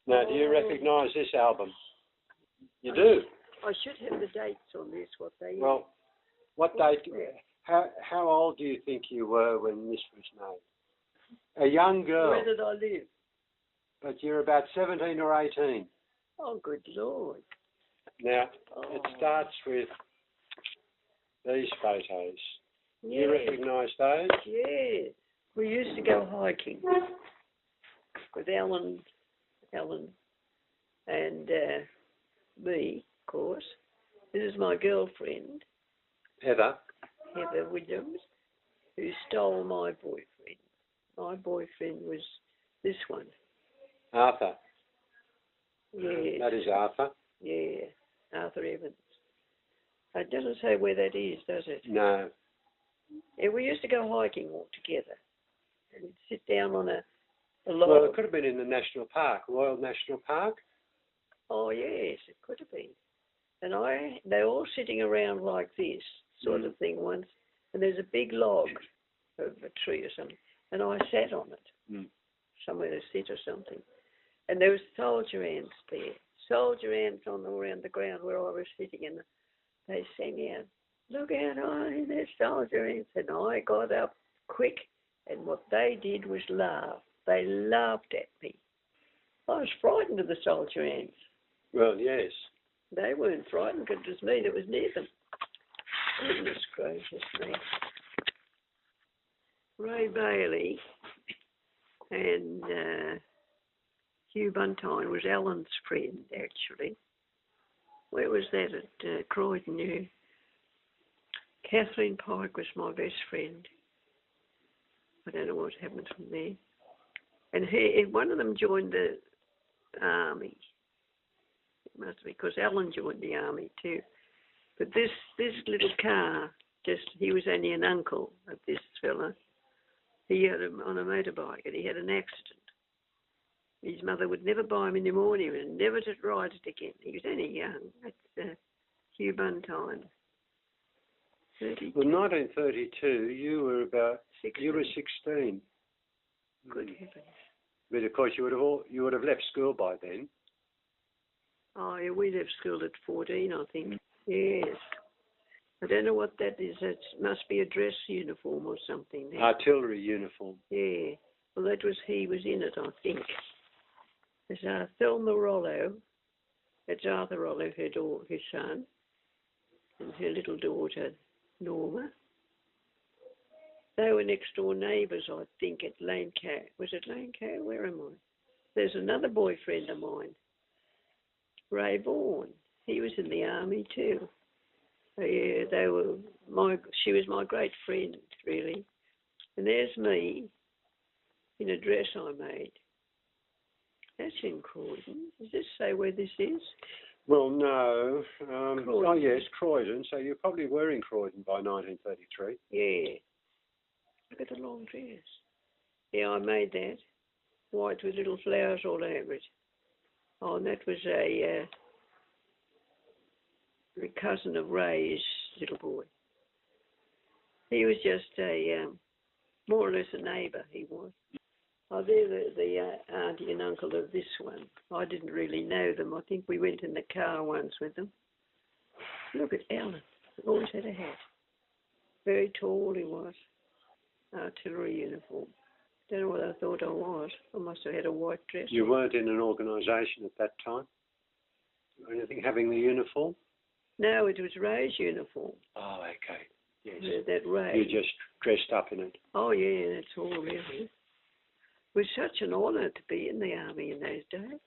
Now, do you recognise this album? You do? I should have the dates on this, what they... Well, what date... How old do you think you were when this was made? A young girl. Where did I live? But you're about 17 or 18. Oh, good Lord. Now, it starts with these photos. Yeah. You recognise those? Yeah. We used to go hiking with Ellen and me, of course. This is my girlfriend, Heather Williams, who stole my boyfriend. My boyfriend was this one. Arthur. Yes. That is Arthur. Yeah, Arthur Evans. It doesn't say where that is, does it? No. Yeah, we used to go hiking all together. And we'd sit down on a log. Well, it could have been in the National Park, Royal National Park. Oh, yes, it could have been. And they're all sitting around like this sort of thing once. And there's a big log of a tree or something. And I sat on it, somewhere to sit or something. And there was soldier ants there. Soldier ants around the ground where I was sitting, and they sang out, "Look out, Eileen, there's soldier ants." And I got up quick, and what they did was laugh. They laughed at me. I was frightened of the soldier ants. Well, yes. They weren't frightened, because it was me that was near them. Goodness gracious me. Ray Bailey and Hugh Buntine was Alan's friend, actually. Where was that? At Croydon, yeah. Kathleen Pike was my best friend. I don't know what happened from there. And one of them joined the army. It must be, because Alan joined the army too. But this little car, he was only an uncle of this fella. He had him on a motorbike, and he had an accident. His mother would never buy him any more, and he was never to ride it again. He was only young. That's Hugh Buntine. 32. Well, 1932, you were about 16. You were 16. Good heavens! But of course, you would have left school by then. Oh, yeah, we left school at 14, I think. Yes. I don't know what that is. It must be a dress uniform or something. Artillery uniform. Yeah. Well, he was in it, I think. There's Thelma Rollo. That's Arthur Rollo, her son, and her little daughter, Norma. They were next door neighbours, I think, at Lane Cow. Was it Lane Cow? Where am I? There's another boyfriend of mine, Ray Vaughan. He was in the army too. Yeah, she was my great friend, really. And there's me in a dress I made. That's in Croydon. Does this say where this is? Well, no. Oh, yes, Croydon. So you probably were in Croydon by 1933. Yeah. Look at the long dress. Yeah, I made that. White with little flowers all over it. Oh, and that was a cousin of Ray's little boy. He was just more or less a neighbour, he was. Oh, they're the auntie and uncle of this one. I didn't really know them. I think we went in the car once with them. Look at Alan. He always had a hat. Very tall he was. Artillery uniform. Don't know what I thought I was. I must have had a white dress. You weren't in an organisation at that time? Or anything having the uniform? No, it was Ray's uniform. Oh, okay. Yes. That Ray. You just dressed up in it? Oh, yeah, that's all really. It was such an honour to be in the army in those days.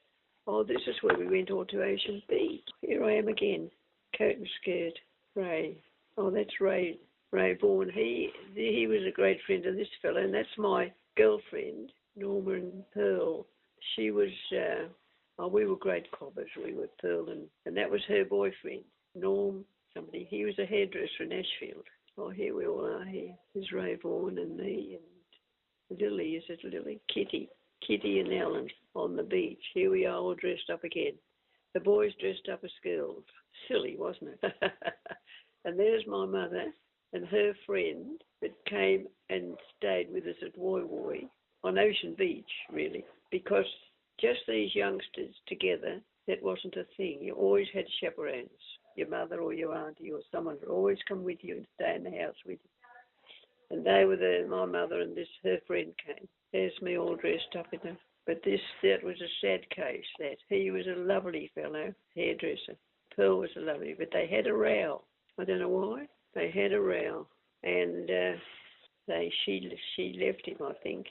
Oh, this is where we went all to Ocean Beach. Here I am again, coat and skirt, Ray. Oh, that's Ray Vaughan. He was a great friend of this fellow, and that's my girlfriend, Norma and Pearl. She was, we were great cobbers. We were Pearl, and that was her boyfriend, Norm somebody. He was a hairdresser in Ashfield. Oh, here we all are here. There's Ray Vaughan and me and Lily, is it Lily? Kitty and Ellen on the beach. Here we are all dressed up again. The boys dressed up as girls. Silly, wasn't it? And there's my mother and her friend that came and stayed with us at Woy Woy on Ocean Beach, really, because just these youngsters together, that wasn't a thing. You always had chaperones. Your mother or your auntie or someone would always come with you and stay in the house with you. And they were there, my mother and her friend came. There's me all dressed up in them. But that was a sad case, that. He was a lovely fellow, hairdresser. Pearl was a lovely, but they had a row. I don't know why. They had a row. And she left him, I think.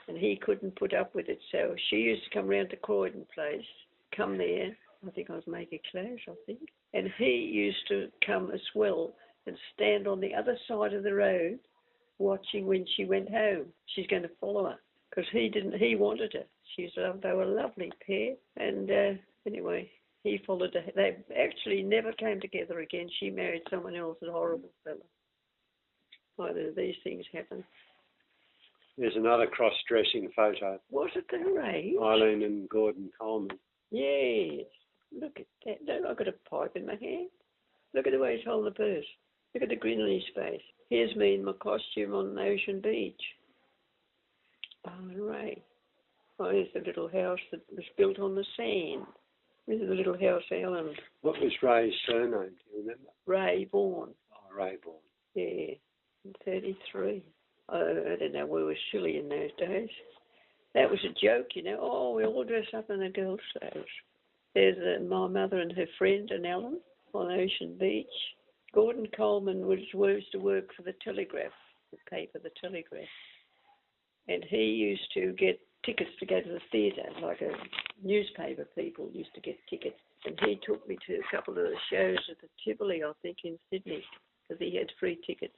And he couldn't put up with it. So she used to come round to Croydon Place, come there. I think I was making clothes, I think. And he used to come as well and stand on the other side of the road watching when she went home. She's going to follow her because he wanted her. They were a lovely pair. And anyway, he followed her. They actually never came together again. She married someone else, a horrible fellow. Either these things happen. There's another cross-dressing photo. Was it the Ray? Eileen and Gordon Coleman. Yes. Look at that. Look, I've got a pipe in my hand. Look at the way he's holding the purse. Look at the grin on his face. Here's me in my costume on Ocean Beach. Oh, Ray. Oh, here's the little house that was built on the sand. This is the little house, Ellen. What was Ray's surname? Do you remember? Ray Vaughan. Oh, Ray Vaughan. Yeah, in 33. I don't know, we were silly in those days. That was a joke, you know. Oh, we all dress up in the girls' clothes. There's my mother and her friend and Ellen on Ocean Beach. Gordon Coleman used to work for the Telegraph, the paper, the Telegraph. And he used to get tickets to go to the theatre, like a newspaper people used to get tickets. And he took me to a couple of the shows at the Tivoli, I think, in Sydney, because he had free tickets.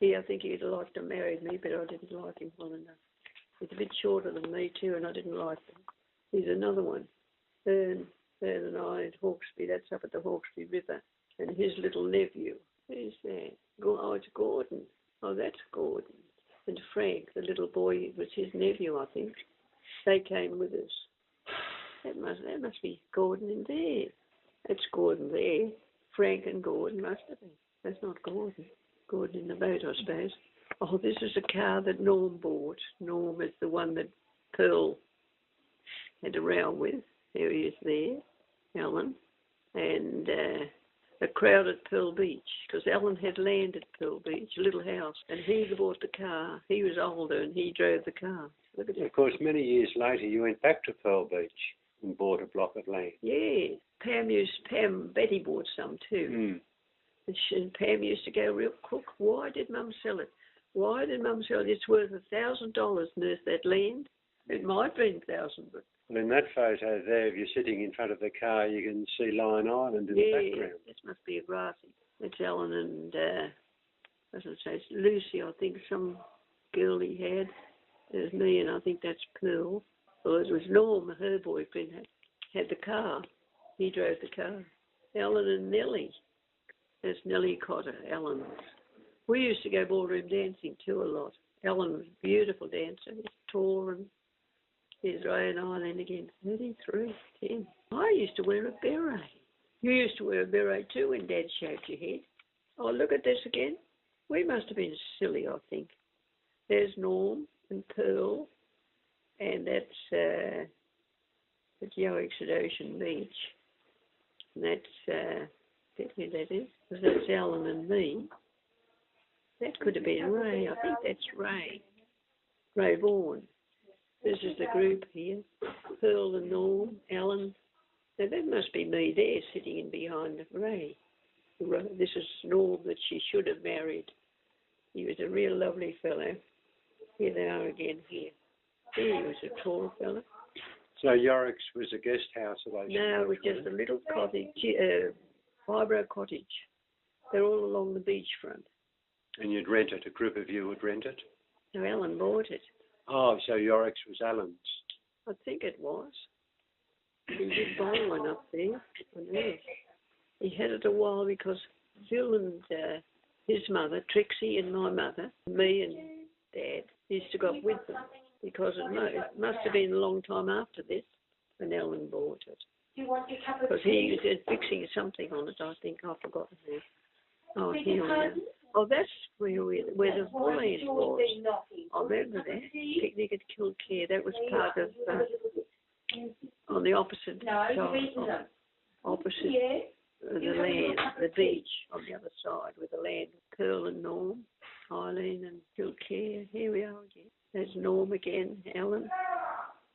I think he'd like to marry me, but I didn't like him well enough. He's a bit shorter than me too, and I didn't like him. He's another one. Fern and I at Hawkesbury, that's up at the Hawkesbury River. And his little nephew, who's there? Oh, it's Gordon. Oh, that's Gordon. And Frank, the little boy, was his nephew, I think. They came with us. That must be Gordon in there. That's Gordon there. Frank and Gordon must have been. That's not Gordon. Gordon in the boat, I suppose. Oh, this is a car that Norm bought. Norm is the one that Pearl had a row with. There he is there, Ellen. And a crowd at Pearl Beach, because Ellen had land at Pearl Beach, a little house, and he bought the car. He was older and he drove the car. Look at it. Of course, many years later, you went back to Pearl Beach and bought a block of land. Yeah. Betty bought some too. Mm. And Pam used to go real crook. Why did Mum sell it? Why did Mum sell it? It's worth $1,000, nurse, that land. It might have been 1,000, but... Well, in that photo there, if you're sitting in front of the car, you can see Lion Island in the background. This must be a grassy. It's Ellen and, as I say, it's Lucy, I think, some girl he had. There's me, and I think that's Pearl. Well, it was Norm, her boyfriend, had the car. He drove the car. Ellen and Nellie. There's Nellie Cotter, Ellen. We used to go ballroom dancing too a lot. Ellen was a beautiful dancer. He's tall, and here's Ray and Eileen again. 33, 10. I used to wear a beret. You used to wear a beret too when Dad shaved your head. Oh, look at this again. We must have been silly, I think. There's Norm and Pearl, and that's at Yowick's at Ocean Beach. And that's... who that is, because that's Ellen and me. That could have been Ray. I think that's Ray. Ray Vaughan. This is the group here. Pearl and Norm, Ellen. Now that must be me there sitting in behind Ray. This is Norm that she should have married. He was a real lovely fellow. Here they are again here. He was a tall fellow. So Yorick's was a guest house at Ocean Beach? No, it was just a little cottage, fibro cottage. They're all along the beachfront. And you'd rent it? A group of you would rent it? No, Alan bought it. Oh, so Yorick's was Alan's? I think it was. He did buy one up there. I know. He had it a while because Phil and his mother, Trixie, and my mother, me and Dad, used to go up with them because it must have been a long time after this when Alan bought it. Because he was fixing something on it, I think. I've forgotten now. Oh, here we go. Oh, that's where the bull-end was. I remember that. Picnic at Kilcare. That was part of on the opposite side, opposite the land, the beach on the other side with the land of Pearl and Norm, Eileen and Bill Care. Here we are again. There's Norm again, Alan,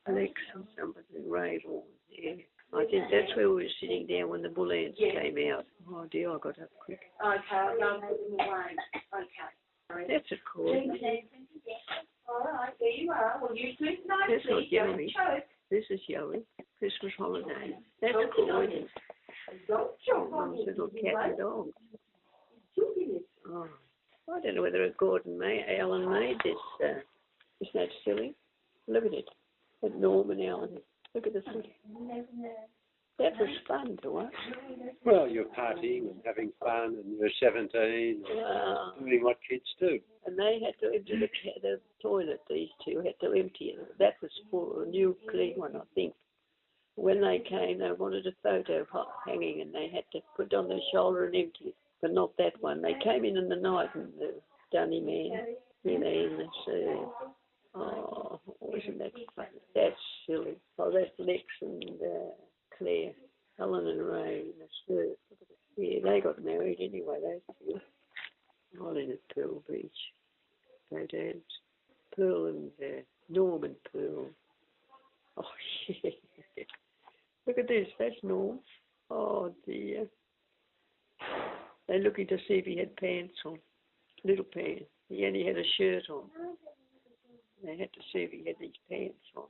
Alex and somebody, Ray Vaughan. Yeah. I think that's where we were sitting down when the bull ants came out. Oh dear, I got up quick. Okay, I'll go and put them away. Okay. That's a cool. All right, there you are. Well, you sleep nicely. That's not Yowie. This is Yowie. Christmas holiday. That's cool, isn't it? Mum's little cat and dog. Oh, I don't know whether Alan made this. Isn't that silly? Look at it. At Norm and Alan. Look at this one. That was fun to watch. Well, you're partying and having fun, and you're 17, doing what kids do. And they had to empty the toilet, these two had to empty it. That was for a new clean one, I think. When they came, they wanted a photo hanging, and they had to put it on their shoulder and empty it. But not that one. They came in the night, and the Dunny man, in the sea. Oh, wasn't that fun? That's silly. Oh, that's Lex and Claire, Helen and Ray, and the surf. Look at it. Yeah, they got married anyway, those two. All in at Pearl Beach. They danced. Pearl and Norm and Pearl. Oh, yeah. Look at this, that's Norm. Oh, dear. They're looking to see if he had pants on. Little pants. He only had a shirt on. They had to see if he had these pants on.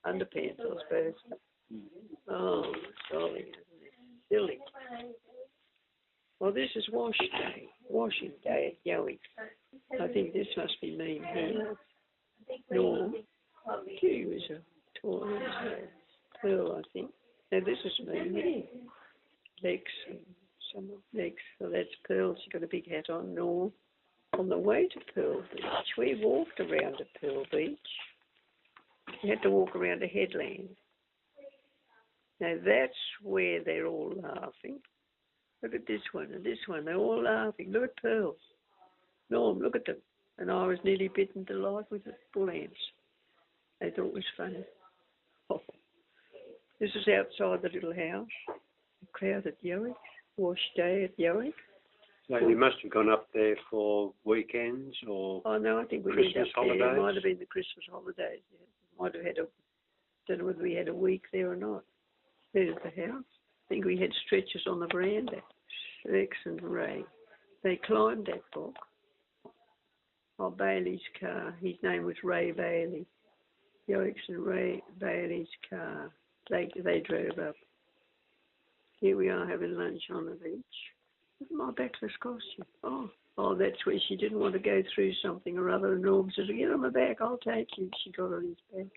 Underpants, I suppose. Oh, sorry, isn't it? Silly. Well, this is wash day. Washing day at Yowie. I think this must be me here. Norm. He was a tall Pearl, I think. Now, this is me here. Lex and some of Lex. So that's Pearl. She's got a big hat on. Norm. On the way to Pearl Beach, we walked around to Pearl Beach. We had to walk around a headland. Now that's where they're all laughing. Look at this one and this one. They're all laughing. Look at Pearl. Norm, look at them. And I was nearly bitten to life with the bull ants. They thought it was funny. Oh. This is outside the little house. The crowd at Yowie. Wash day at Yowie. So you must have gone up there for weekends or oh no, I think we Christmas holidays. It might have been the Christmas holidays. Yeah. Might have had don't know whether we had a week there or not. There's the house. I think we had stretchers on the veranda. Rex and Ray. They climbed that block. Oh, Bailey's car. His name was Ray Bailey. Yoix and Ray Bailey's car. They drove up. Here we are having lunch on the beach. Look at my backless costume. Oh, that's where she didn't want to go through something or other. And Norm says, get on my back, I'll take you. She got on his back.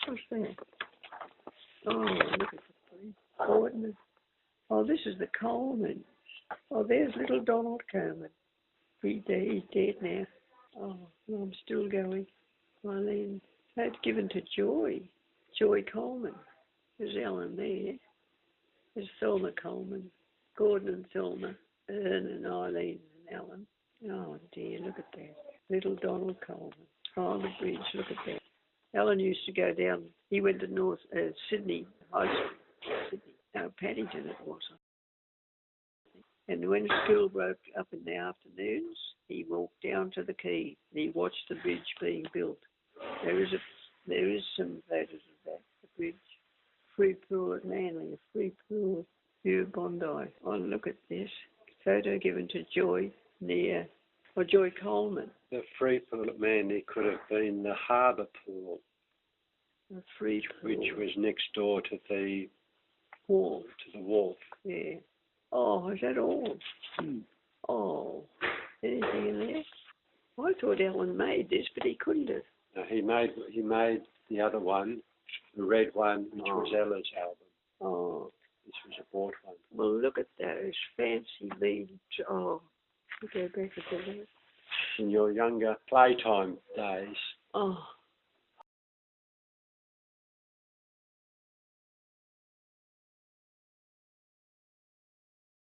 What's that? Oh, look at the Coleman. Oh, this is the Coleman. Oh, there's little Donald Coleman. He's dead now. Oh, Norm's still going. Eileen. That's given to Joy. Joy Coleman. There's Ellen there. There's Thelma Coleman. Gordon and Thelma. Ern and Eileen and Alan. Oh dear, look at that. Little Donald Coleman. Oh, the bridge, look at that. Alan used to go down, he went to Sydney High School. Sydney, no, Paddington it was. And when school broke up in the afternoons, he walked down to the quay and he watched the bridge being built. There is some photos of that, the bridge. Free pool at Manly, a free pool view of Bondi. Oh, look at this. Photo given to Joy Joy Coleman. The free pool at Manly could have been the harbour pool. The free pool. Which was next door to the wharf. Yeah. Oh, is that all? Oh, anything in there? I thought Alan made this, but he couldn't have. No, he made the other one, the red one, which was Ella's album. Oh. This was a bought one. Well, look at those fancy beads. Oh, we go back a bit. In your younger playtime days. Oh.